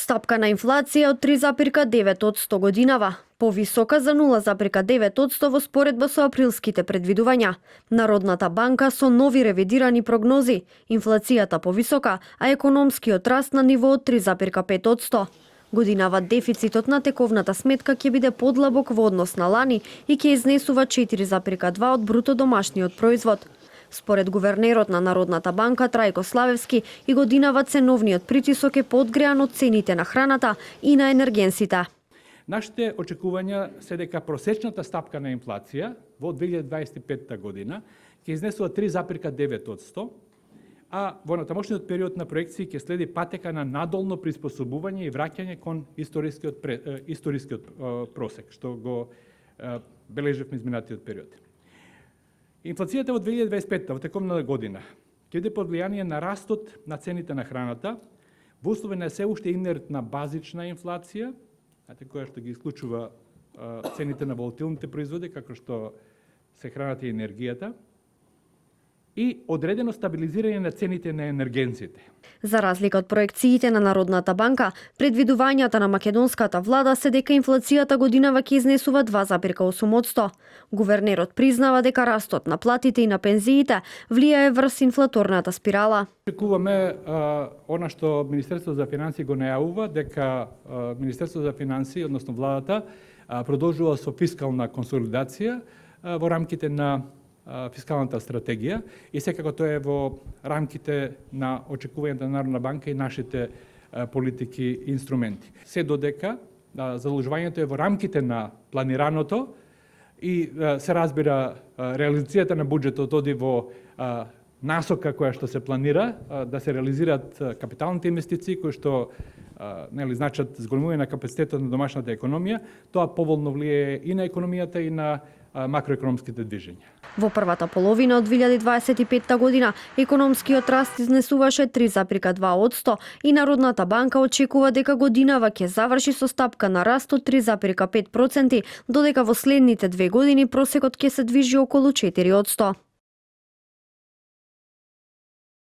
Стапка на инфлација од 3,9% годинава, повисока за 0,9% во споредба со априлските предвидувања. Народната банка со нови ревидирани прогнози, инфлацијата повисока, а економскиот раст на ниво од 3,5%. Годинава дефицитот на тековната сметка ќе биде подлабок во однос на лани и ќе изнесува 4,2 од бруто домашниот производ. Според гувернерот на Народната банка Трајко Славевски, и годинава ценовниот притисок е подгреан од цените на храната и на енергенсите. Нашите очекувања се дека просечната стапка на инфлација во 2025 година ќе изнесува 3,9%, а во натамошниот период на проекции ќе следи патека на надолно приспособување и враќање кон историскиот просек, што го бележевме изминатиот период. Инфлацијата во 2025 во текомната година ќе биде под влијание на растот на цените на храната, во услови на се уште инертна базична инфлација, која што ги исклучува цените на волатилните производи, како што се храната и енергијата, и одредено стабилизирање на цените на енергенците. За разлика од проекциите на Народната банка, предвидувањата на македонската влада се дека инфлацијата годинава ќе изнесува 2,8%. Гувернерот признава дека растот на платите и на пензиите влијае врз инфлаторната спирала. Очекуваме она што Министерството за финансии го најавува, дека Министерството за финансии, односно владата, продолжува со фискална консолидација во рамките на фискалната стратегија и секако тоа е во рамките на очекувањата на Народна банка и нашите политики и инструменти. Се додека заложувањето е во рамките на планираното и се разбира реализацијата на буџетот оди во насока која што се планира да се реализираат капиталните инвестиции кои што значат зголемување на капацитетот на домашната економија, тоа поволно влијае и на економијата и на макроекономските движења. Во првата половина од 2025 година економскиот раст изнесуваше 3,2% и Народната банка очекува дека годинава ќе заврши со стапка на раст од 3,5%, додека во следните 2 години просекот ќе се движи околу 4%.